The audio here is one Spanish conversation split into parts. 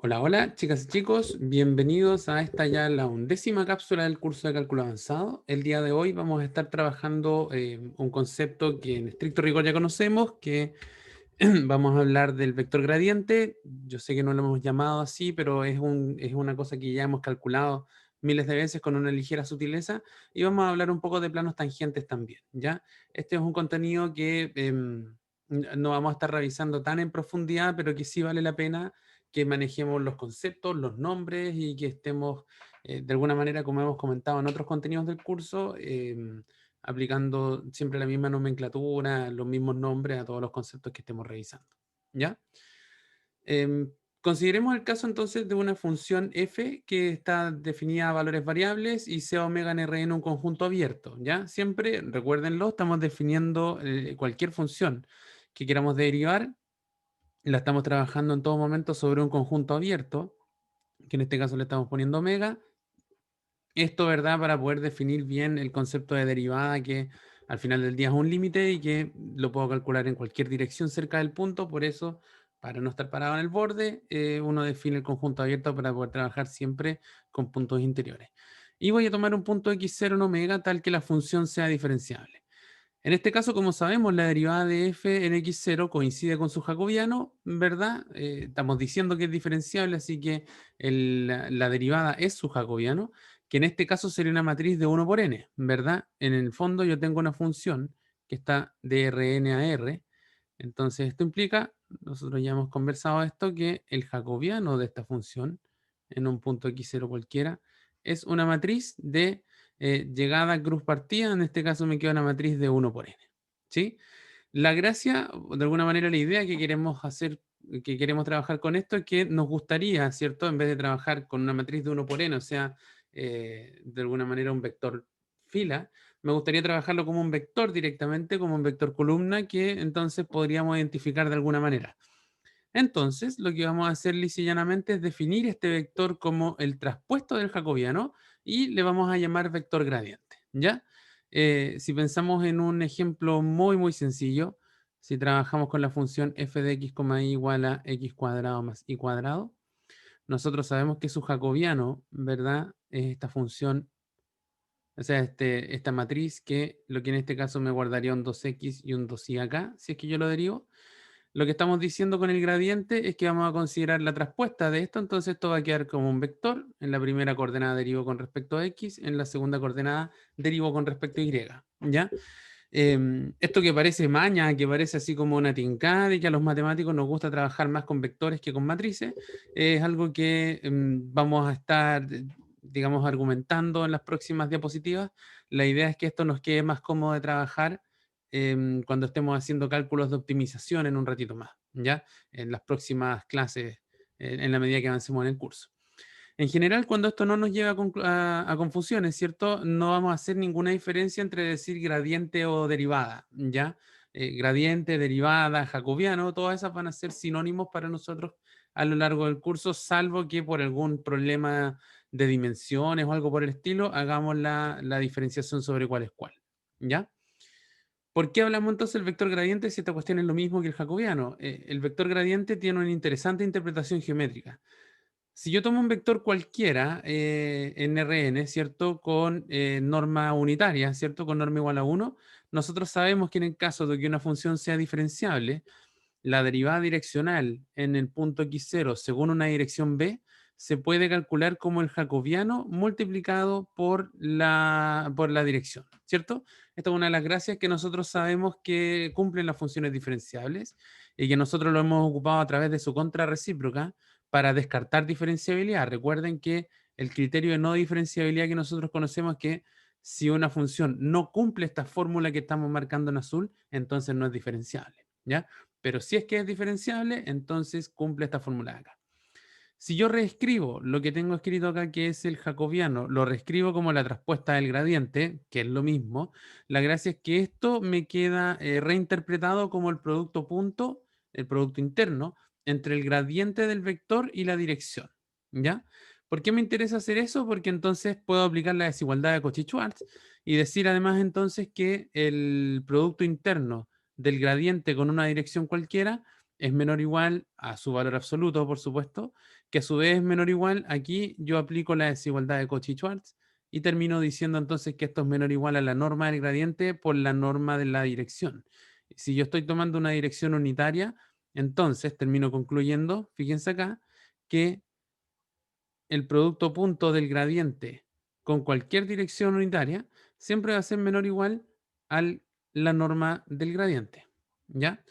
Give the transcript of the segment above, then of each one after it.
Hola, hola, chicas y chicos, bienvenidos a esta ya la 11ª cápsula del curso de cálculo avanzado. El día de hoy vamos a estar trabajando un concepto que en estricto rigor ya conocemos, que vamos a hablar del vector gradiente. Yo sé que no lo hemos llamado así, pero es una cosa que ya hemos calculado miles de veces con una ligera sutileza, y vamos a hablar un poco de planos tangentes también, ¿ya? Este es un contenido que no vamos a estar revisando tan en profundidad, pero que sí vale la pena que manejemos los conceptos, los nombres y que estemos, de alguna manera, como hemos comentado en otros contenidos del curso, aplicando siempre la misma nomenclatura, los mismos nombres a todos los conceptos que estemos revisando. ¿Ya? Consideremos el caso entonces de una función f que está definida a valores variables y sea omega en R en un conjunto abierto. ¿Ya? Siempre, recuérdenlo, estamos definiendo cualquier función que queramos derivar, la estamos trabajando en todo momento sobre un conjunto abierto, que en este caso le estamos poniendo omega. Esto, ¿verdad? Para poder definir bien el concepto de derivada, que al final del día es un límite y que lo puedo calcular en cualquier dirección cerca del punto. Por eso, para no estar parado en el borde, uno define el conjunto abierto para poder trabajar siempre con puntos interiores. Y voy a tomar un punto x0 en omega tal que la función sea diferenciable. En este caso, como sabemos, la derivada de f en x0 coincide con su jacobiano, ¿verdad? Estamos diciendo que es diferenciable, así que la derivada es su jacobiano, que en este caso sería una matriz de 1 por n, ¿verdad? En el fondo yo tengo una función que está de Rn a R, entonces esto implica, nosotros ya hemos conversado esto, que el jacobiano de esta función, en un punto x0 cualquiera, es una matriz de llegada cruz partida. En este caso me queda una matriz de 1 por n. ¿Sí? La gracia, o de alguna manera la idea que queremos hacer, que queremos trabajar con esto, es que nos gustaría, ¿cierto? En vez de trabajar con una matriz de 1 por n, o sea, de alguna manera un vector fila, me gustaría trabajarlo como un vector directamente, como un vector columna, que entonces podríamos identificar de alguna manera. Entonces, lo que vamos a hacer lisa y llanamente es definir este vector como el traspuesto del jacobiano y le vamos a llamar vector gradiente, ¿ya? Si pensamos en un ejemplo muy, muy sencillo, si trabajamos con la función f de x, y igual a x cuadrado más y cuadrado, nosotros sabemos que su jacobiano, ¿verdad? Es esta función, o sea, esta matriz, que lo que en este caso me guardaría un 2x y un 2y acá, si es que yo lo derivo. Lo que estamos diciendo con el gradiente es que vamos a considerar la traspuesta de esto, entonces esto va a quedar como un vector. En la primera coordenada derivo con respecto a x, en la segunda coordenada derivo con respecto a y, ¿ya? Esto que parece maña, que parece así como una tincada y que a los matemáticos nos gusta trabajar más con vectores que con matrices, es algo que vamos a estar, digamos, argumentando en las próximas diapositivas. La idea es que esto nos quede más cómodo de trabajar cuando estemos haciendo cálculos de optimización en un ratito más, ¿ya? En las próximas clases, en la medida que avancemos en el curso. En general, cuando esto no nos lleva a confusiones, ¿cierto? No vamos a hacer ninguna diferencia entre decir gradiente o derivada, ¿ya? Gradiente, derivada, jacobiano, todas esas van a ser sinónimos para nosotros a lo largo del curso, salvo que por algún problema de dimensiones o algo por el estilo, hagamos la diferenciación sobre cuál es cuál, ¿ya? ¿Por qué hablamos entonces del vector gradiente si esta cuestión es lo mismo que el jacobiano? El vector gradiente tiene una interesante interpretación geométrica. Si yo tomo un vector cualquiera en Rn, ¿cierto? Con norma unitaria, ¿cierto? Con norma igual a 1, nosotros sabemos que en el caso de que una función sea diferenciable, la derivada direccional en el punto x0 según una dirección b se puede calcular como el jacobiano multiplicado por la dirección, ¿cierto? Esta es una de las gracias que nosotros sabemos que cumplen las funciones diferenciables y que nosotros lo hemos ocupado a través de su contrarrecíproca para descartar diferenciabilidad. Recuerden que el criterio de no diferenciabilidad que nosotros conocemos es que si una función no cumple esta fórmula que estamos marcando en azul, entonces no es diferenciable, ¿ya? Pero si es que es diferenciable, entonces cumple esta fórmula de acá. Si yo reescribo lo que tengo escrito acá, que es el jacobiano, lo reescribo como la traspuesta del gradiente, que es lo mismo, la gracia es que esto me queda reinterpretado como el producto punto, el producto interno, entre el gradiente del vector y la dirección. ¿Ya? ¿Por qué me interesa hacer eso? Porque entonces puedo aplicar la desigualdad de Cauchy-Schwarz y decir además entonces que el producto interno del gradiente con una dirección cualquiera es menor o igual a su valor absoluto, por supuesto, que a su vez es menor o igual, aquí yo aplico la desigualdad de Cauchy-Schwarz y termino diciendo entonces que esto es menor o igual a la norma del gradiente por la norma de la dirección. Si yo estoy tomando una dirección unitaria, entonces termino concluyendo, fíjense acá, que el producto punto del gradiente con cualquier dirección unitaria siempre va a ser menor o igual a la norma del gradiente. ¿Ya?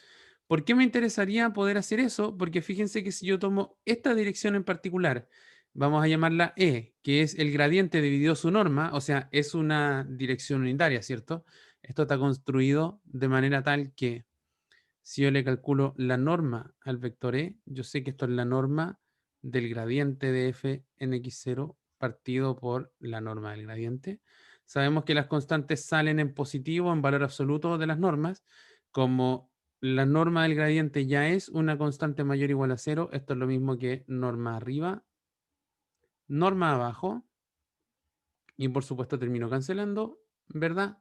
¿Por qué me interesaría poder hacer eso? Porque fíjense que si yo tomo esta dirección en particular, vamos a llamarla E, que es el gradiente dividido su norma, o sea, es una dirección unitaria, ¿cierto? Esto está construido de manera tal que si yo le calculo la norma al vector E, yo sé que esto es la norma del gradiente de f en x0 partido por la norma del gradiente. Sabemos que las constantes salen en positivo, en valor absoluto de las normas. Como la norma del gradiente ya es una constante mayor o igual a cero, esto es lo mismo que norma arriba, norma abajo, y por supuesto termino cancelando, ¿verdad?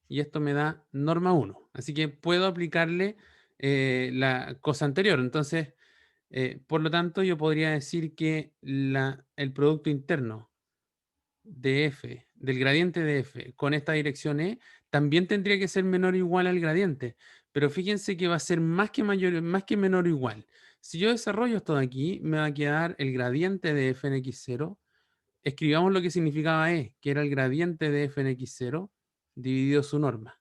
Y esto me da norma 1. Así que puedo aplicarle la cosa anterior. Entonces, por lo tanto, yo podría decir que el producto interno de f, del gradiente de f con esta dirección E, también tendría que ser menor o igual al gradiente. Pero fíjense que va a ser más que, mayor, más que menor o igual. Si yo desarrollo esto de aquí, me va a quedar el gradiente de f en x0. Escribamos lo que significaba E, que era el gradiente de f en x0 dividido su norma.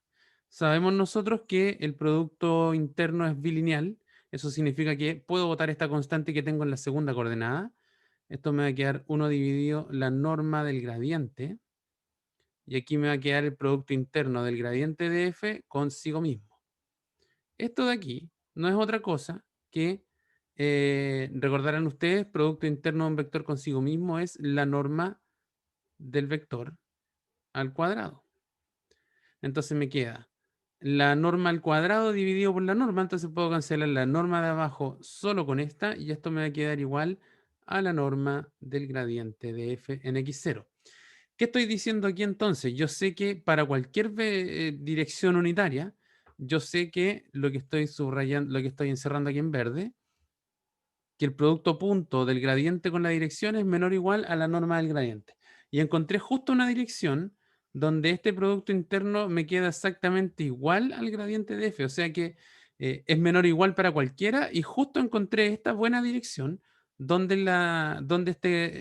Sabemos nosotros que el producto interno es bilineal. Eso significa que puedo botar esta constante que tengo en la segunda coordenada. Esto me va a quedar 1 dividido la norma del gradiente. Y aquí me va a quedar el producto interno del gradiente de f consigo mismo. Esto de aquí no es otra cosa que, recordarán ustedes, producto interno de un vector consigo mismo es la norma del vector al cuadrado. Entonces me queda la norma al cuadrado dividido por la norma. Entonces puedo cancelar la norma de abajo solo con esta y esto me va a quedar igual a la norma del gradiente de f en x0. ¿Qué estoy diciendo aquí entonces? Yo sé que para cualquier dirección unitaria, yo sé que lo que estoy subrayando, lo que estoy encerrando aquí en verde, que el producto punto del gradiente con la dirección es menor o igual a la norma del gradiente. Y encontré justo una dirección donde este producto interno me queda exactamente igual al gradiente de f, o sea que es menor o igual para cualquiera, y justo encontré esta buena dirección donde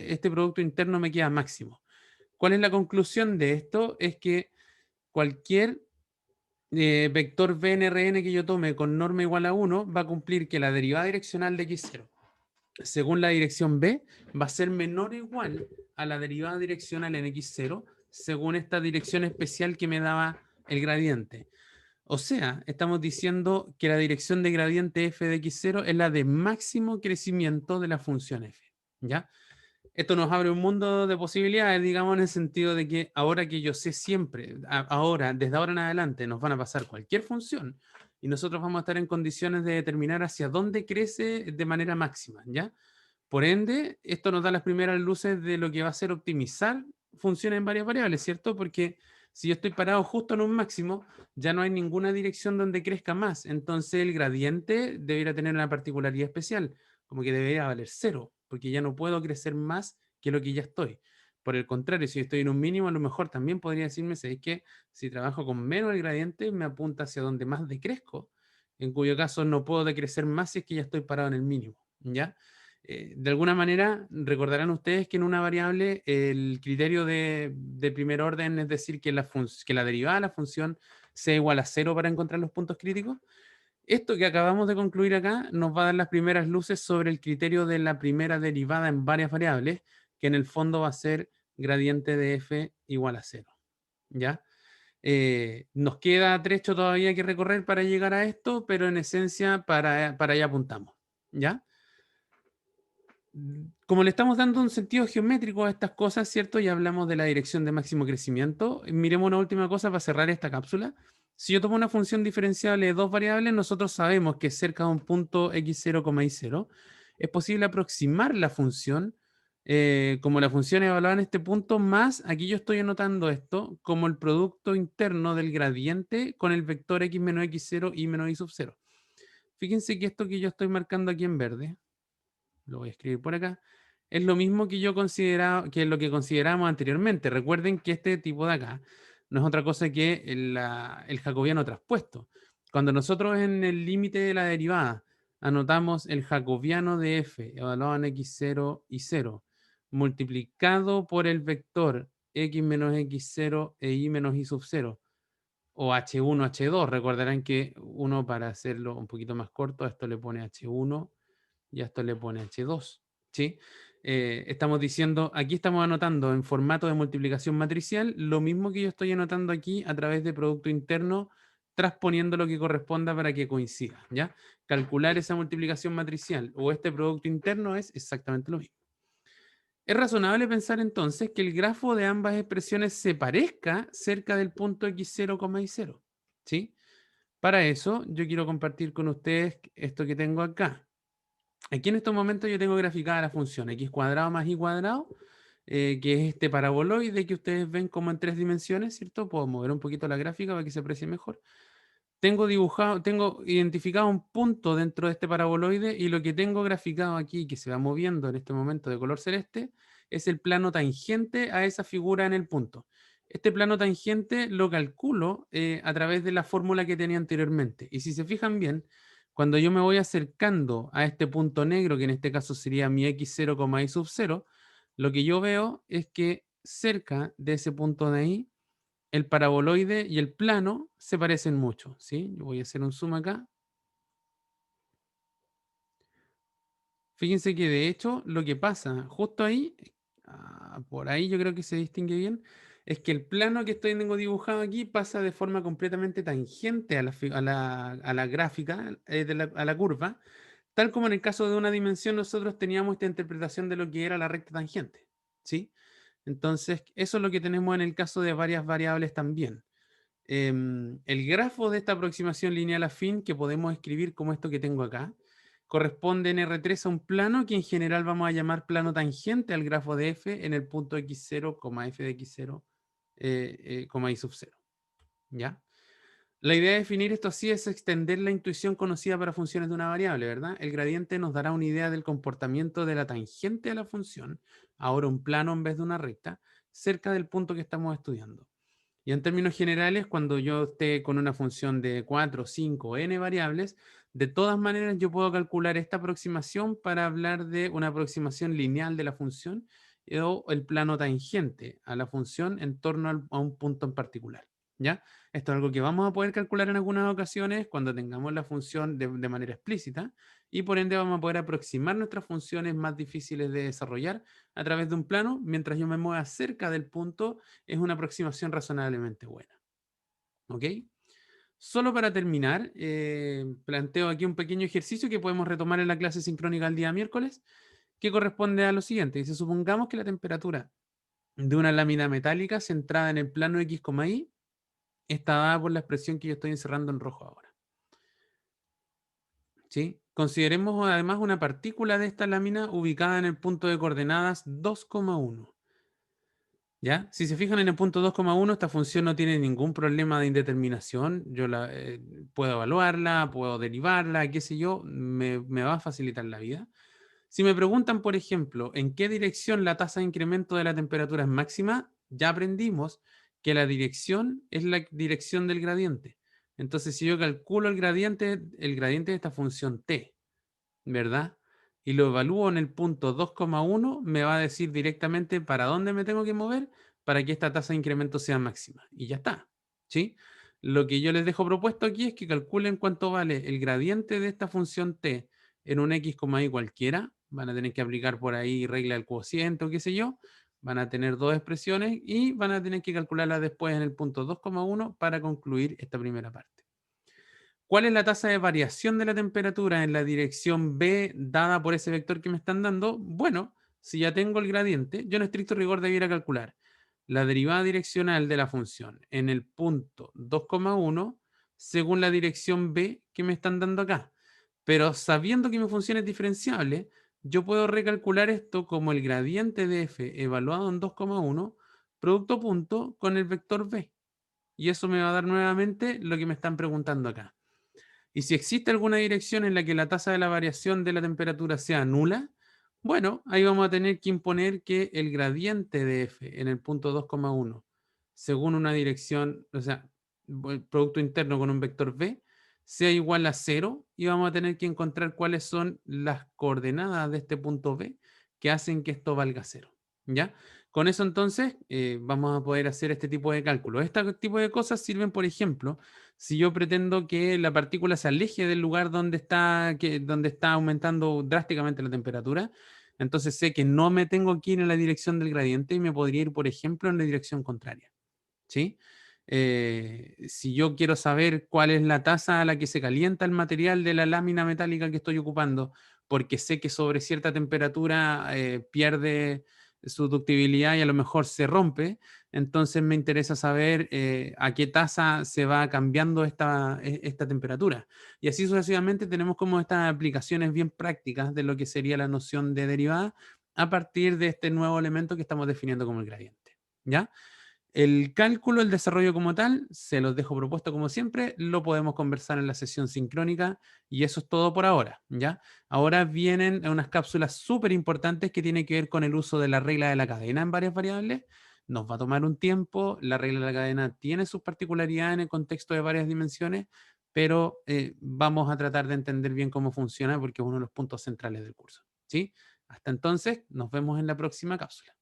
este producto interno me queda máximo. ¿Cuál es la conclusión de esto? Es que cualquier vector VNRN que yo tome con norma igual a 1 va a cumplir que la derivada direccional de x0 según la dirección B, va a ser menor o igual a la derivada direccional en x0, según esta dirección especial que me daba el gradiente. O sea, estamos diciendo que la dirección de gradiente f de x0 es la de máximo crecimiento de la función f. ¿Ya? Esto nos abre un mundo de posibilidades, digamos, en el sentido de que ahora que yo sé siempre, ahora, desde ahora en adelante, nos van a pasar cualquier función y nosotros vamos a estar en condiciones de determinar hacia dónde crece de manera máxima, ¿ya? Por ende, esto nos da las primeras luces de lo que va a ser optimizar funciones en varias variables, ¿cierto? Porque si yo estoy parado justo en un máximo, ya no hay ninguna dirección donde crezca más. Entonces el gradiente debería tener una particularidad especial, como que debería valer cero, porque ya no puedo crecer más que lo que ya estoy. Por el contrario, si estoy en un mínimo, a lo mejor también podría decirme, ¿sabes qué? Si trabajo con menos el gradiente, me apunta hacia donde más decrezco, en cuyo caso no puedo decrecer más si es que ya estoy parado en el mínimo, ¿ya? De alguna manera, recordarán ustedes que en una variable el criterio de primer orden es decir que que la derivada de la función sea igual a cero para encontrar los puntos críticos. Esto que acabamos de concluir acá nos va a dar las primeras luces sobre el criterio de la primera derivada en varias variables, que en el fondo va a ser gradiente de f igual a cero. ¿Ya? Nos queda trecho todavía que recorrer para llegar a esto, pero en esencia para allá apuntamos. ¿Ya? Como le estamos dando un sentido geométrico a estas cosas, ¿cierto? Ya hablamos de la dirección de máximo crecimiento. Miremos una última cosa para cerrar esta cápsula. Si yo tomo una función diferenciable de dos variables, nosotros sabemos que cerca de un punto x0, y0 es posible aproximar la función como la función evaluada en este punto, más aquí yo estoy anotando esto como el producto interno del gradiente con el vector x menos x0 y menos y sub 0. Fíjense que esto que yo estoy marcando aquí en verde, lo voy a escribir por acá, es lo mismo que yo consideraba, que lo que considerábamos anteriormente. Recuerden que este tipo de acá no es otra cosa que el jacobiano traspuesto. Cuando nosotros en el límite de la derivada anotamos el jacobiano de f evaluado en x0 y 0, multiplicado por el vector x menos x0 e y menos y sub 0, o h1, h2, recordarán que uno, para hacerlo un poquito más corto, a esto le pone h1 y a esto le pone h2, ¿sí? Estamos diciendo, aquí estamos anotando en formato de multiplicación matricial lo mismo que yo estoy anotando aquí a través de producto interno, transponiendo lo que corresponda para que coincida, ¿ya? Calcular esa multiplicación matricial o este producto interno es exactamente lo mismo. Es razonable pensar entonces que el grafo de ambas expresiones se parezca cerca del punto x0, y0, ¿sí? Para eso yo quiero compartir con ustedes esto que tengo acá. Aquí en estos momentos yo tengo graficada la función x cuadrado más y cuadrado, que es este paraboloide que ustedes ven como en 3 dimensiones, ¿cierto? Puedo mover un poquito la gráfica para que se aprecie mejor. Tengo dibujado, tengo identificado un punto dentro de este paraboloide y lo que tengo graficado aquí, que se va moviendo en este momento de color celeste, es el plano tangente a esa figura en el punto. Este plano tangente lo calculo a través de la fórmula que tenía anteriormente. Y si se fijan bien, cuando yo me voy acercando a este punto negro, que en este caso sería mi x0, y sub 0, lo que yo veo es que cerca de ese punto de ahí, el paraboloide y el plano se parecen mucho, ¿sí? Yo voy a hacer un zoom acá. Fíjense que de hecho lo que pasa justo ahí, por ahí yo creo que se distingue bien, es que el plano que tengo dibujado aquí pasa de forma completamente tangente a la gráfica, a la curva, tal como en el caso de una dimensión nosotros teníamos esta interpretación de lo que era la recta tangente, ¿sí? Entonces, eso es lo que tenemos en el caso de varias variables también. El grafo de esta aproximación lineal afín, que podemos escribir como esto que tengo acá, corresponde en R3 a un plano que en general vamos a llamar plano tangente al grafo de f en el punto x0, f de x0, y sub 0. ¿Ya? La idea de definir esto así es extender la intuición conocida para funciones de una variable, ¿verdad? El gradiente nos dará una idea del comportamiento de la tangente a la función, ahora un plano en vez de una recta, cerca del punto que estamos estudiando. Y en términos generales, cuando yo esté con una función de 4, 5, n variables, de todas maneras yo puedo calcular esta aproximación para hablar de una aproximación lineal de la función o el plano tangente a la función en torno a un punto en particular. ¿Ya? Esto es algo que vamos a poder calcular en algunas ocasiones cuando tengamos la función de manera explícita y por ende vamos a poder aproximar nuestras funciones más difíciles de desarrollar a través de un plano mientras yo me mueva cerca del punto. Es una aproximación razonablemente buena. ¿Ok? Solo para terminar, planteo aquí un pequeño ejercicio que podemos retomar en la clase sincrónica el día miércoles, que corresponde a lo siguiente. Dice, supongamos que la temperatura de una lámina metálica centrada en el plano x, y está dada por la expresión que yo estoy encerrando en rojo ahora. ¿Sí? Consideremos además una partícula de esta lámina ubicada en el punto de coordenadas 2,1. ¿Ya? Si se fijan en el punto 2,1, esta función no tiene ningún problema de indeterminación. Yo puedo evaluarla, puedo derivarla, qué sé yo, me va a facilitar la vida. Si me preguntan, por ejemplo, en qué dirección la tasa de incremento de la temperatura es máxima, ya aprendimos que la dirección es la dirección del gradiente. Entonces, si yo calculo el gradiente de esta función t, ¿verdad? Y lo evalúo en el punto 2,1, me va a decir directamente para dónde me tengo que mover para que esta tasa de incremento sea máxima. Y ya está, ¿sí? Lo que yo les dejo propuesto aquí es que calculen cuánto vale el gradiente de esta función t en un x, y cualquiera. Van a tener que aplicar por ahí regla del cociente o qué sé yo. Van a tener dos expresiones y van a tener que calcularlas después en el punto 2,1 para concluir esta primera parte. ¿Cuál es la tasa de variación de la temperatura en la dirección B dada por ese vector que me están dando? Bueno, si ya tengo el gradiente, yo en estricto rigor debiera calcular la derivada direccional de la función en el punto 2,1 según la dirección B que me están dando acá. Pero sabiendo que mi función es diferenciable, yo puedo recalcular esto como el gradiente de f evaluado en 2,1 producto punto con el vector B. Y eso me va a dar nuevamente lo que me están preguntando acá. Y si existe alguna dirección en la que la tasa de la variación de la temperatura sea nula, bueno, ahí vamos a tener que imponer que el gradiente de f en el punto 2,1, según una dirección, o sea, el producto interno con un vector v, sea igual a cero, y vamos a tener que encontrar cuáles son las coordenadas de este punto v que hacen que esto valga cero. ¿Ya? Con eso entonces vamos a poder hacer este tipo de cálculos. Este tipo de cosas sirven, por ejemplo, si yo pretendo que la partícula se aleje del lugar donde está aumentando drásticamente la temperatura, entonces sé que no me tengo que ir en la dirección del gradiente y me podría ir, por ejemplo, en la dirección contraria. ¿Sí? Si yo quiero saber cuál es la tasa a la que se calienta el material de la lámina metálica que estoy ocupando, porque sé que sobre cierta temperatura pierde su ductibilidad y a lo mejor se rompe, entonces me interesa saber a qué tasa se va cambiando esta temperatura. Y así sucesivamente tenemos como estas aplicaciones bien prácticas de lo que sería la noción de derivada a partir de este nuevo elemento que estamos definiendo como el gradiente. ¿Ya? El cálculo, el desarrollo como tal, se los dejo propuesto como siempre, lo podemos conversar en la sesión sincrónica y eso es todo por ahora, ¿ya? Ahora vienen unas cápsulas súper importantes que tienen que ver con el uso de la regla de la cadena en varias variables. Nos va a tomar un tiempo, la regla de la cadena tiene sus particularidades en el contexto de varias dimensiones, pero vamos a tratar de entender bien cómo funciona porque es uno de los puntos centrales del curso, ¿sí? Hasta entonces, nos vemos en la próxima cápsula.